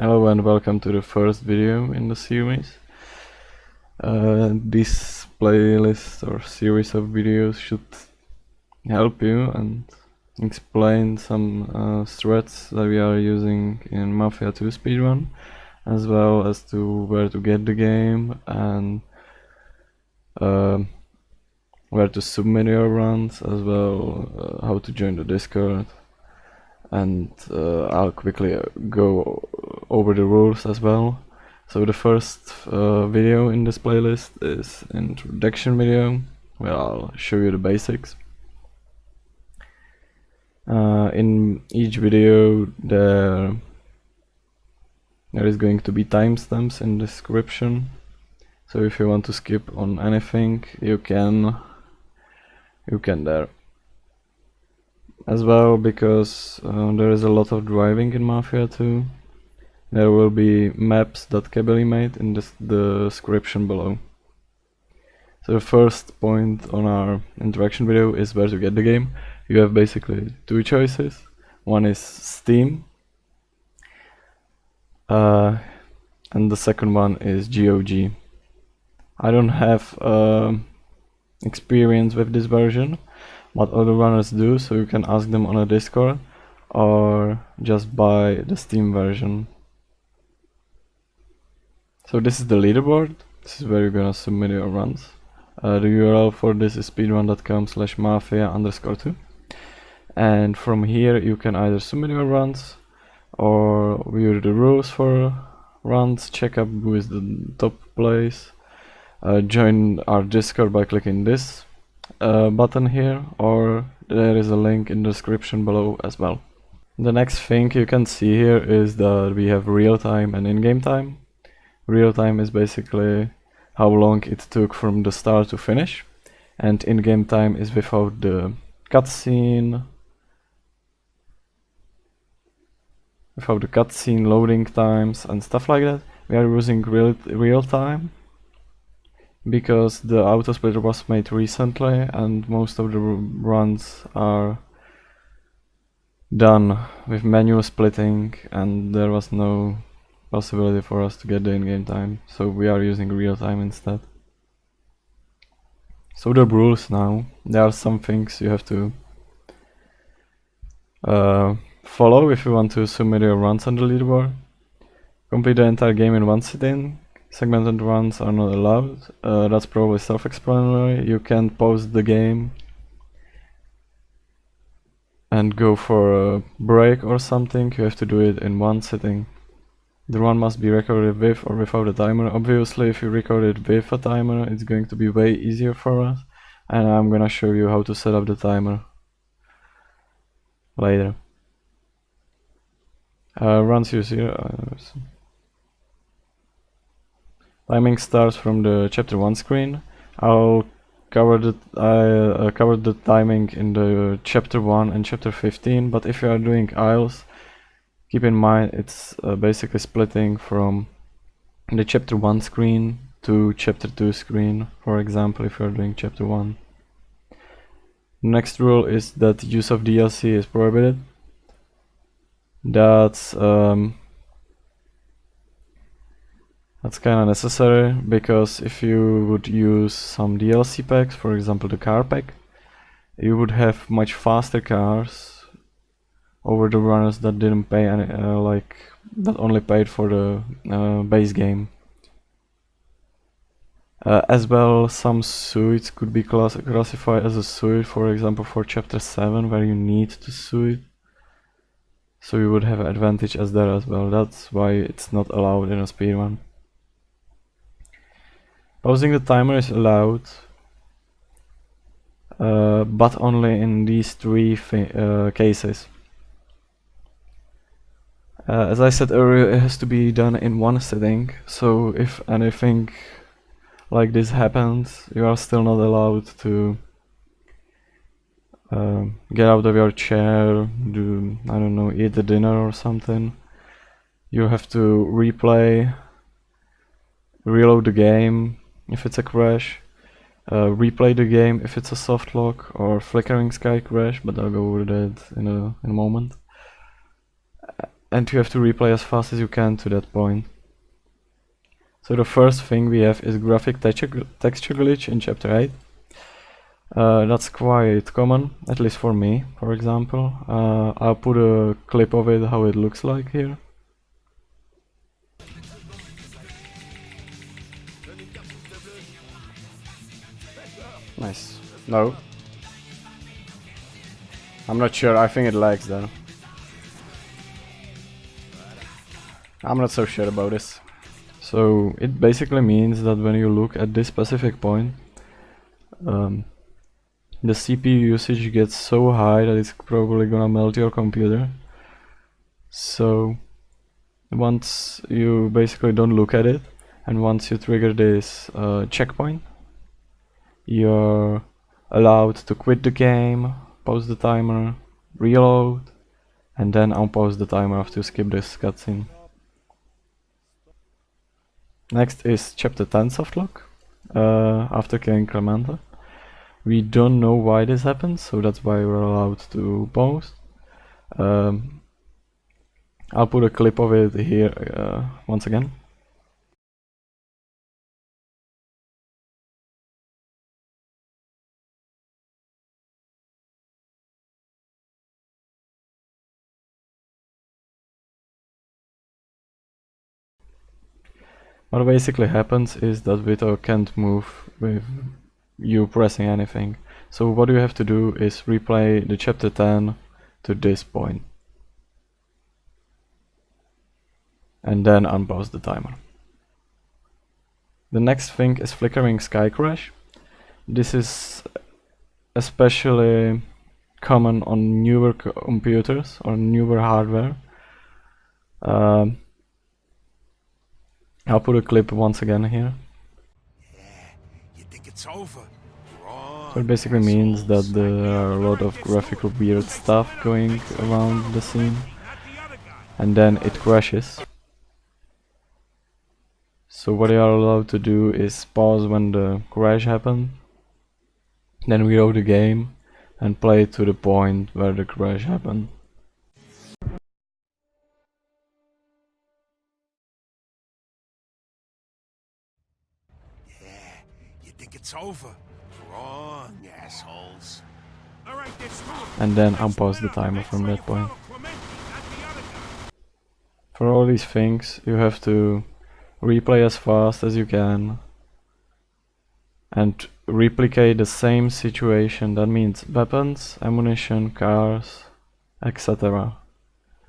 Hello and welcome to the first video in the series. This playlist or series of videos should help you and explain some strats that we are using in Mafia 2 Speedrun, as well as to where to get the game and where to submit your runs, as well how to join the Discord. And I'll quickly go over the rules as well. So the first video in this playlist is an introduction video where I'll show you the basics. In each video there is going to be timestamps in the description, so if you want to skip on anything you can there. As well, because there is a lot of driving in Mafia 2, there will be maps that can be made in the description below. So the first point on our introduction video is where to get the game. You have basically two choices. One is Steam, and the second one is GOG. I don't have experience with this version, what other runners do, so you can ask them on a Discord or just buy the Steam version. So this is the leaderboard. This is where you're gonna submit your runs. The URL for this is speedrun.com/mafia_2, and from here you can either submit your runs or view the rules for runs, check up who is the top place, join our Discord by clicking this button here, or there is a link in the description below as well. The next thing you can see here is that we have real time and in-game time. Real time is basically how long it took from the start to finish, and in-game time is without the cutscene, loading times and stuff like that. We are using real time because the autosplitter was made recently and most of the runs are done with manual splitting, and there was no possibility for us to get the in-game time, so we are using real time instead. So the rules now, there are some things you have to follow if you want to submit your runs on the leaderboard. Complete the entire game in one sitting. Segmented runs are not allowed. That's probably self-explanatory. You can pause the game and go for a break or something. You have to do it in one sitting. The run must be recorded with or without a timer. Obviously, if you record it with a timer, it's going to be way easier for us, and I'm gonna show you how to set up the timer later. Runs you see. Timing starts from the chapter 1 screen. I'll covered the timing in the chapter 1 and chapter 15, but if you are doing aisles, keep in mind it's basically splitting from the chapter 1 screen to chapter 2 screen, for example, if you are doing chapter 1. Next rule is that use of DLC is prohibited. That's kind of necessary, because if you would use some DLC packs, for example the car pack, you would have much faster cars over the runners that didn't pay any, that only paid for the base game. As well, some suits could be classified as a suit, for example for chapter 7, where you need to suit, so you would have an advantage as there as well. That's why it's not allowed in a speedrun. Pausing the timer is allowed, but only in these three cases. As I said earlier, it has to be done in one sitting, so if anything like this happens, you are still not allowed to get out of your chair, do, I don't know, eat the dinner or something. You have to replay, reload the game if it's a crash, replay the game if it's a soft lock or flickering sky crash, but I'll go over that in a moment. and you have to replay as fast as you can to that point. So the first thing we have is graphic texture glitch in chapter 8. That's quite common, at least for me, for example. I'll put a clip of it, how it looks like here. Nice. No. I'm not sure, I think it lags though. I'm not so sure about this. So it basically means that when you look at this specific point, the CPU usage gets so high that it's probably gonna melt your computer. So once you basically don't look at it, and once you trigger this checkpoint, you're allowed to quit the game, pause the timer, reload, and then unpause the timer after you skip this cutscene. Next is chapter 10 softlock, after killing Clementa. We don't know why this happens, so that's why we're allowed to pause. I'll put a clip of it here once again. What basically happens is that Vito can't move with you pressing anything. So what you have to do is replay the chapter 10 to this point. And then unpause the timer. The next thing is flickering sky crash. This is especially common on newer computers or newer hardware. I'll put a clip once again here. You think it's over? So it basically means that there are a lot of graphical weird stuff going around the scene, and then it crashes. So what you are allowed to do is pause when the crash happened, then reload the game and play to the point where the crash happened. Yeah, you think it's over? Wrong, assholes. And then unpause the timer from that point. For all these things, you have to replay as fast as you can and replicate the same situation. That means weapons, ammunition, cars, etc.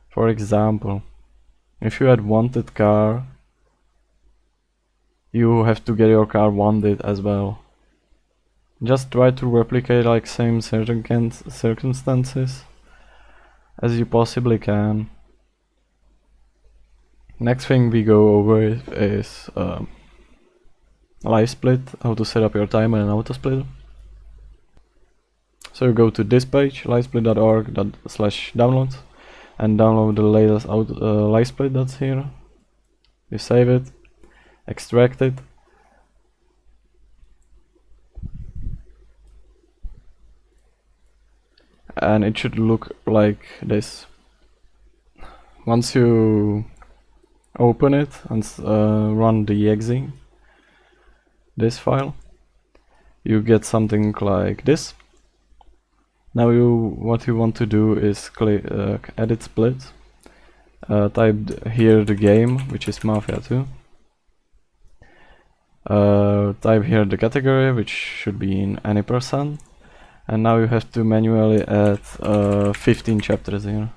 For example, if you had wanted car, you have to get your car wanted as well. Just try to replicate like same circumstances as you possibly can. Next thing we go over is Livesplit, how to set up your timer and autosplitter. So you go to this page, livesplit.org/downloads, and download the latest Livesplit that's here. You save it, extract it, and it should look like this. Once you open it and run the exe, this file, you get something like this. Now what you want to do is click edit split, type here the game, which is Mafia 2. Type here the category, which should be in any %, and now you have to manually add 15 chapters here.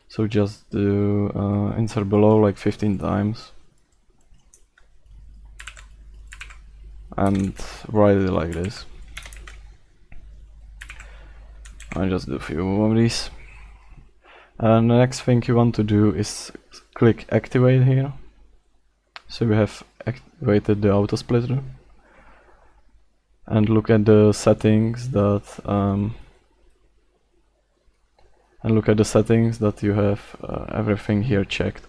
So just do insert below like 15 times and write it like this. I'll just do a few of these. And the next thing you want to do is click activate here. So we have activated the autosplitter, and look at the settings that you have everything here checked.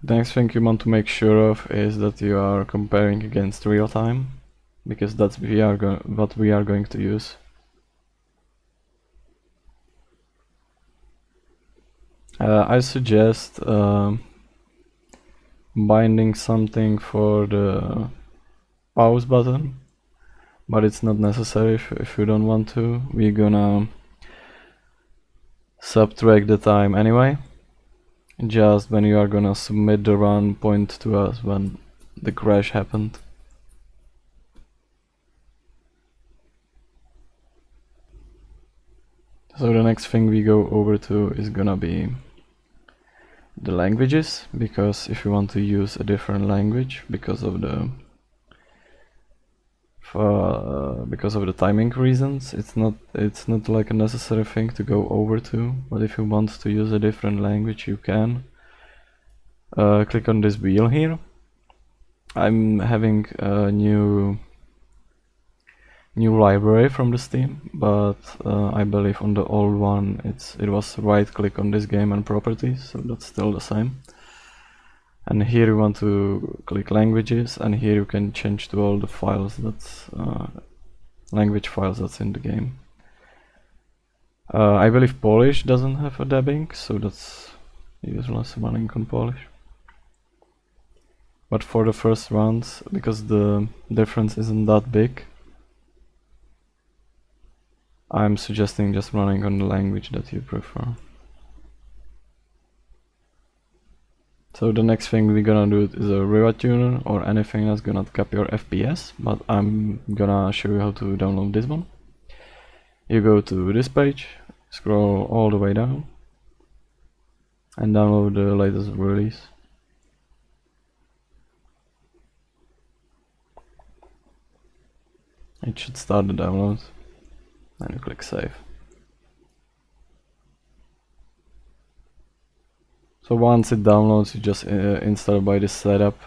The next thing you want to make sure of is that you are comparing against real time, because that's what we are going to use. I suggest binding something for the pause button, but it's not necessary if you don't want to. We're gonna subtract the time anyway. Just when you are gonna submit the run, point to us when the crash happened. So the next thing we go over to is gonna be the languages, because if you want to use a different language because of the timing reasons, it's not like a necessary thing to go over to, but if you want to use a different language you can. Click on this wheel here. I'm having a new library from the Steam, but I believe on the old one it was right click on this game and properties, so that's still the same. And here you want to click languages, and here you can change to all the files that's language files that's in the game. I believe Polish doesn't have a dubbing, so that's useless running on Polish. But for the first rounds, because the difference isn't that big, I'm suggesting just running on the language that you prefer. So the next thing we're gonna do is a Rivatuner or anything that's gonna cap your FPS, but I'm gonna show you how to download this one. You go to this page, scroll all the way down, and download the latest release. It should start the download. And you click save. So once it downloads, you just install by this setup,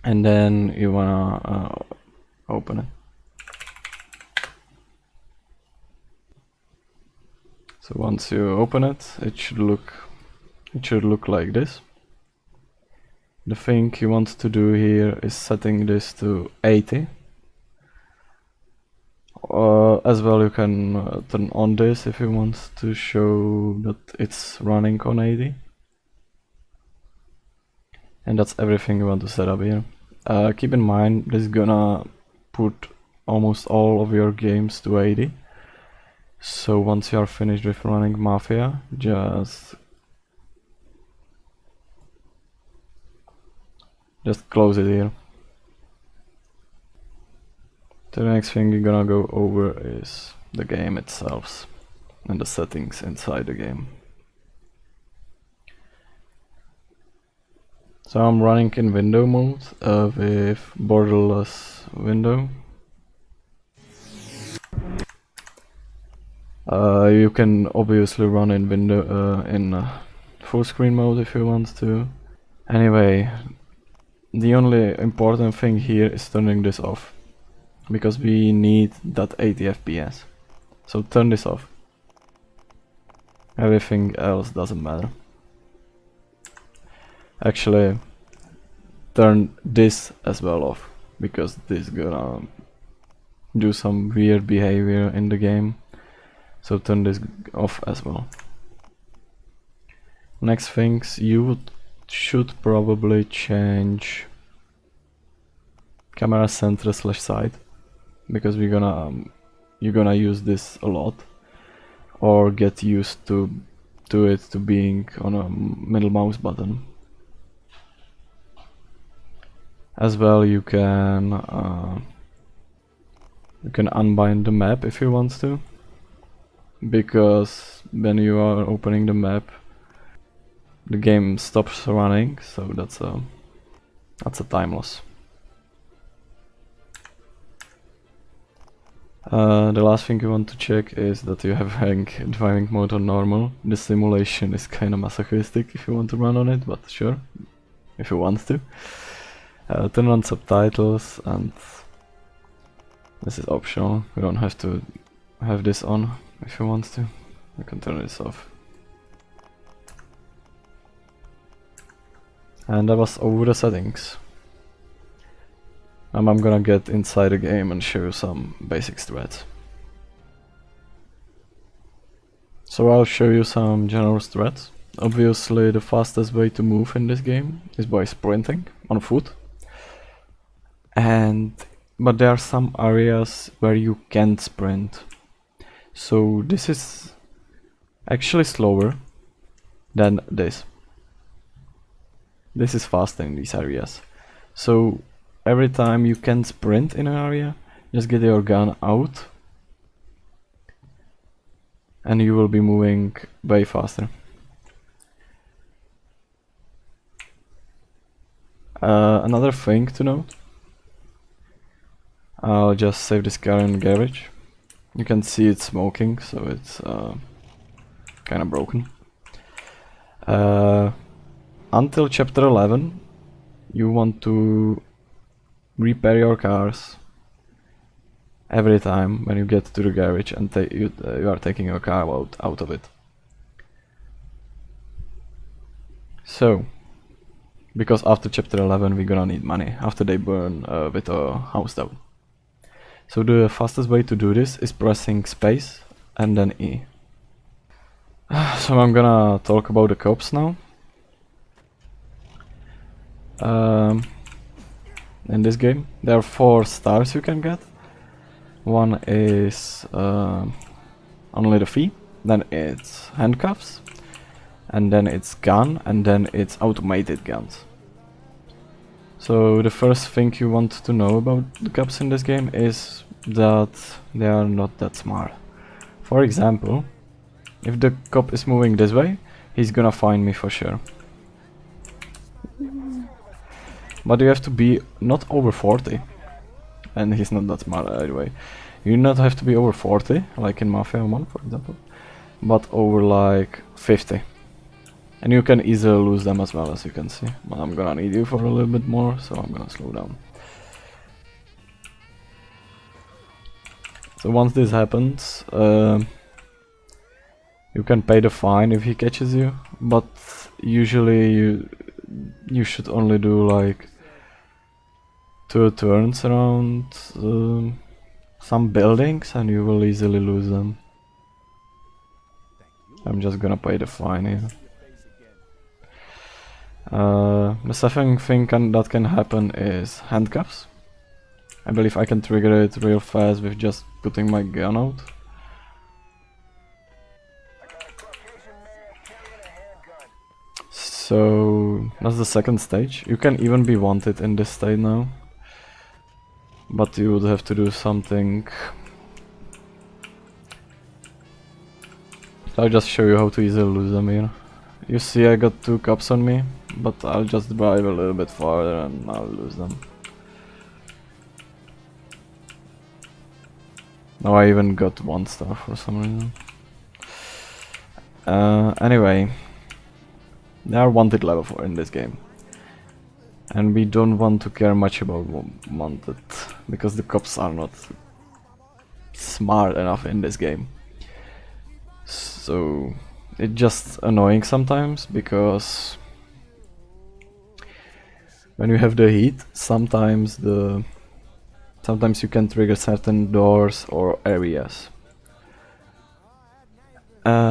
and then you wanna open it. So once you open it, it should look like this. The thing you want to do here is setting this to 80. As well, you can turn on this if you want to show that it's running on 80. And that's everything you want to set up here. Keep in mind, this is gonna put almost all of your games to 80. So once you are finished with running Mafia, just close it here. The next thing you're gonna go over is the game itself and the settings inside the game. So I'm running in window mode with borderless window. You can obviously run in window in full screen mode if you want to. Anyway, the only important thing here is turning this off, because we need that 80 FPS. So turn this off. Everything else doesn't matter. Actually, turn this as well off, because this is gonna do some weird behavior in the game. So turn this off as well. Next things, you should probably change camera center / side, because you're gonna use this a lot, or get used to it to being on a middle mouse button. As well, you can unbind the map if you want to, because when you are opening the map, the game stops running, so that's a time loss. The last thing you want to check is that you have driving mode on normal. The simulation is kinda masochistic if you want to run on it, but sure, if you want to. Turn on subtitles, and this is optional. You don't have to have this on if you want to. You can turn this off. And that was over the settings. I'm gonna get inside the game and show you some basic strats. So I'll show you some general strats. Obviously the fastest way to move in this game is by sprinting on foot. But there are some areas where you can't sprint. So this is actually slower than this. This is faster in these areas. So every time you can sprint in an area, just get your gun out and you will be moving way faster. Another thing to note, I'll just save this car in the garage. You can see it's smoking, so it's kinda broken. Until chapter 11, you want to repair your cars every time when you get to the garage and you are taking your car out of it. So, because after chapter 11 we're gonna need money, after they burn with a house down. So the fastest way to do this is pressing space and then E. So I'm gonna talk about the cops now. In this game there are 4 stars you can get. One is only the fee, then it's handcuffs, and then it's gun, and then it's automated guns. So the first thing you want to know about the cops in this game is that they are not that smart. For example, if the cop is moving this way, he's gonna find me for sure. But you have to be not over 40, and he's not that smart anyway. You do not have to be over 40, like in Mafia 1 for example, but over like 50. And you can easily lose them as well, as you can see. But I'm gonna need you for a little bit more, so I'm gonna slow down. So once this happens, you can pay the fine if he catches you, but usually you should only do like 2 turns around some buildings and you will easily lose them. I'm just gonna pay the fine here. The second thing that can happen is handcuffs. I believe I can trigger it real fast with just putting my gun out. So that's the second stage. You can even be wanted in this state now, but you would have to do something. I'll just show you how to easily lose them here. You see I got 2 cops on me, but I'll just drive a little bit farther and I'll lose them. Now I even got 1 star for some reason. Anyway, they are wanted level 4 in this game. And we don't want to care much about wanted, because the cops are not smart enough in this game. So it's just annoying sometimes, because when you have the heat, sometimes you can trigger certain doors or areas.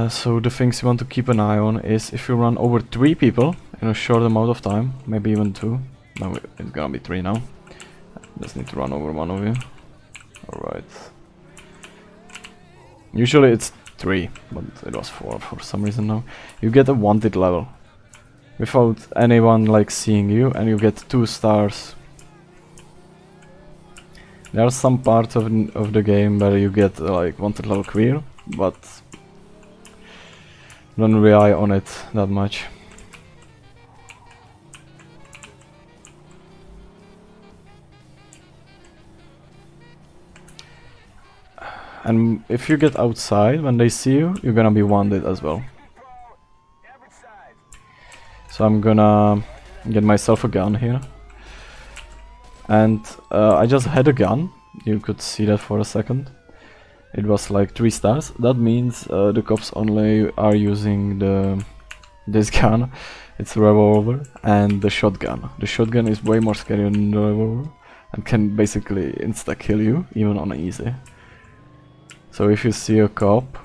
So the things you want to keep an eye on is if you run over 3 people in a short amount of time, maybe even 2. No, it's gonna be 3 now. Just need to run over 1 of you. Alright. Usually it's 3, but it was 4 for some reason now. You get a wanted level without anyone like seeing you, and you get 2 stars. There are some parts of the game where you get like wanted level clear, but don't rely on it that much. And if you get outside when they see you, you're gonna be wanted as well. So I'm gonna get myself a gun here. And I just had a gun. You could see that for a second. It was like 3 stars. That means the cops only are using this gun. It's a revolver and the shotgun. The shotgun is way more scary than the revolver and can basically insta kill you, even on easy. So if you see a cop,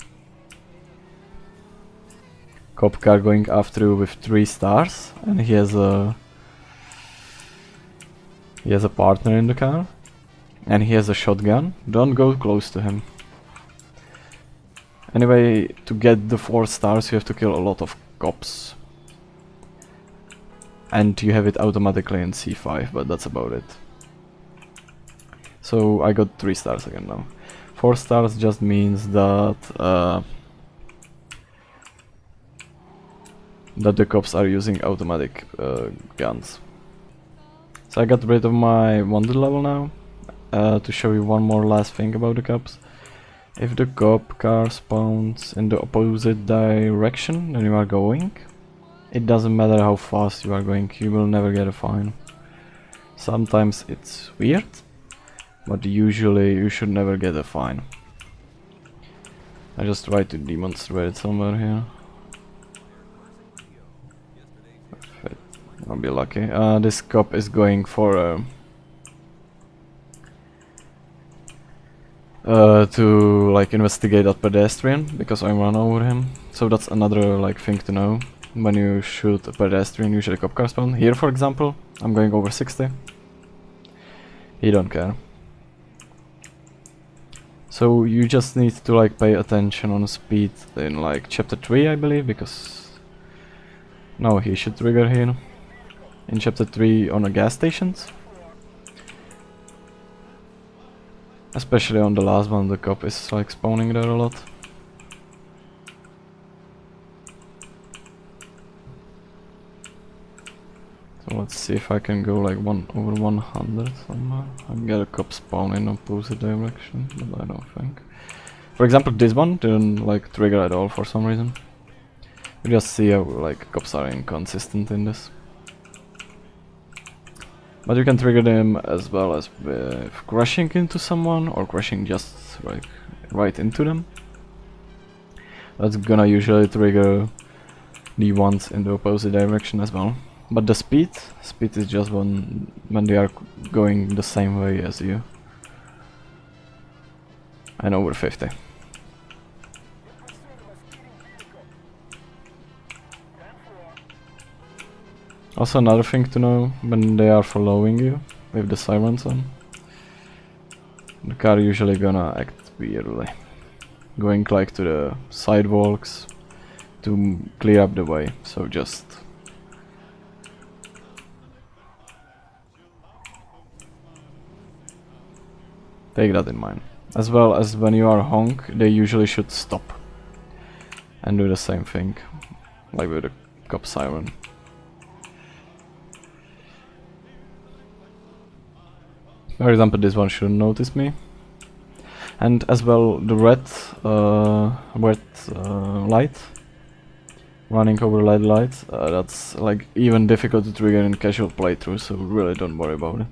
cop car going after you with 3 stars, and he has a partner in the car, and he has a shotgun. Don't go close to him. Anyway, to get the 4 stars you have to kill a lot of cops. And you have it automatically in C5, but that's about it. So I got 3 stars again now. 4 stars just means that that the cops are using automatic guns. So I got rid of my wanted level now, to show you one more last thing about the cops. If the cop car spawns in the opposite direction than you are going, it doesn't matter how fast you are going, you will never get a fine. Sometimes it's weird, but usually you should never get a fine. I just try to demonstrate it somewhere here. I'll be lucky. This cop is going for to like investigate that pedestrian because I ran over him. So that's another like thing to know. When you shoot a pedestrian, usually cop car spawn. Here, for example, I'm going over 60. He don't care. So you just need to like pay attention on speed in like chapter 3, I believe, because no, he should trigger here. In chapter 3 on the gas stations. Especially on the last one, the cop is like spawning there a lot. So let's see if I can go like over 100 somehow. I get a cop spawn in opposite direction, but I don't think. For example, this one didn't like trigger at all for some reason. You just see how like cops are inconsistent in this. But you can trigger them as well as with crashing into someone or crashing just like right into them. That's gonna usually trigger the ones in the opposite direction as well. But the speed is just when they are going the same way as you. And over 50. Also another thing to know, when they are following you with the sirens on, the car usually gonna act weirdly, going like to the sidewalks to clear up the way, so just take that in mind. As well as when you are honk, they usually should stop and do the same thing, like with the cop siren. For example, this one shouldn't notice me. And as well, the red light, running over red lights, that's like even difficult to trigger in casual playthrough, so really don't worry about it.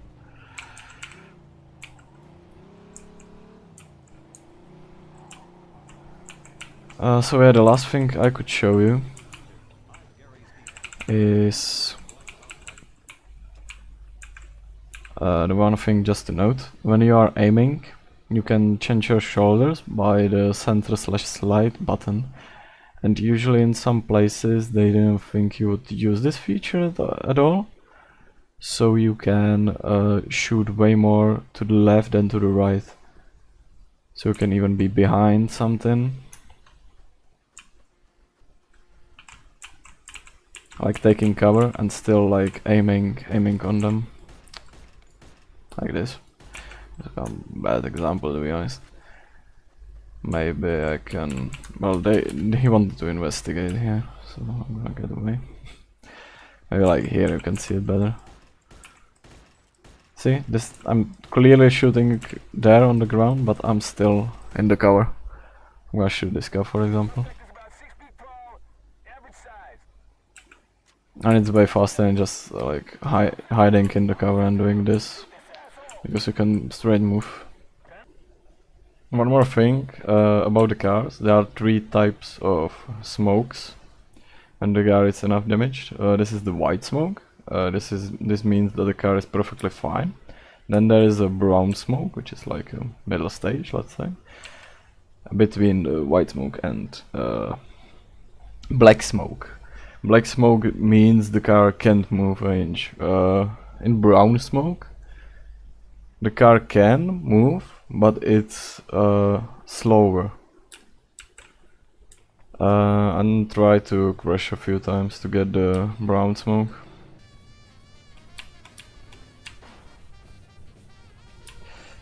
So yeah, the last thing I could show you is the one thing just to note. When you are aiming, you can change your shoulders by the center/slide button, and usually in some places they didn't think you would use this feature at all, so you can shoot way more to the left than to the right, so you can even be behind something, like taking cover and still like aiming on them. Like this. It's a bad example, to be honest. Maybe I can... Well, he wanted to investigate here, so I'm gonna get away. Maybe like here you can see it better. See, this I'm clearly shooting there on the ground, but I'm still in the cover. I'm gonna shoot this guy, for example. And it's way faster than just like hiding in the cover and doing this, because you can straight move. One more thing about the cars, there are 3 types of smokes when the car is enough damaged. This is the white smoke. This means that the car is perfectly fine. Then there is a brown smoke, which is like a middle stage, let's say, between the white smoke and black smoke. Black smoke means the car can't move an inch. In brown smoke, the car can move, but it's slower. And try to crash a few times to get the brown smoke.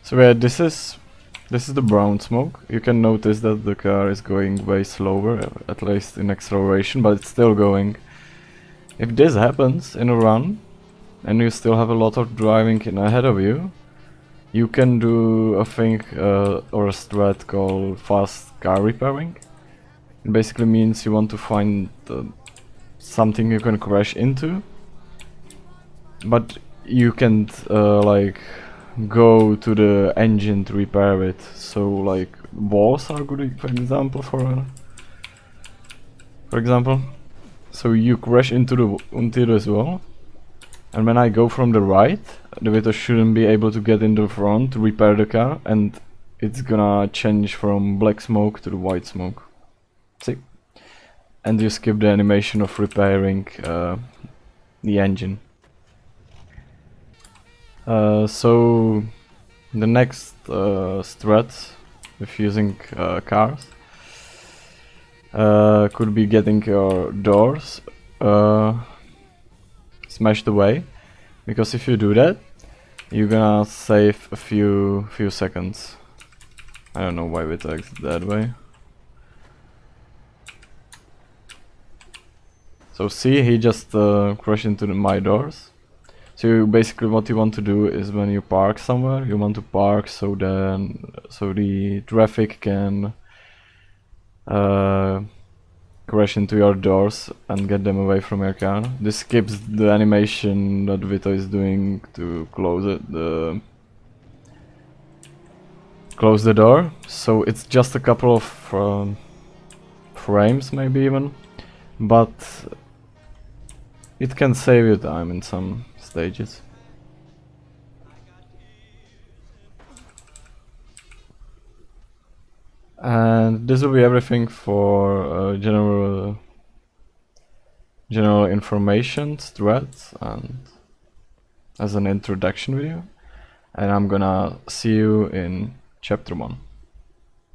So yeah, this is the brown smoke. You can notice that the car is going way slower, at least in acceleration, but it's still going. If this happens in a run, and you still have a lot of driving in ahead of you, you can do a thing or a strat called fast car repairing. It basically means you want to find something you can crash into, but you can't like go to the engine to repair it. So like walls are good example for example. So you crash into the Untitled as well, and when I go from the right, the Vito shouldn't be able to get in the front to repair the car, and it's gonna change from black smoke to the white smoke. See? And you skip the animation of repairing the engine. So the next strat with using cars could be getting your doors smashed away, because if you do that, you're gonna save a few seconds. I don't know why it acts that way. So see, he just crashed into my doors. So basically what you want to do is when you park somewhere, you want to park so the traffic can crash into your doors and get them away from your car. This skips the animation that Vito is doing to close it, close the door. So it's just a couple of frames, maybe even, but it can save you time in some stages. And this will be everything for general information, strats, and as an introduction video. And I'm gonna see you in chapter 1.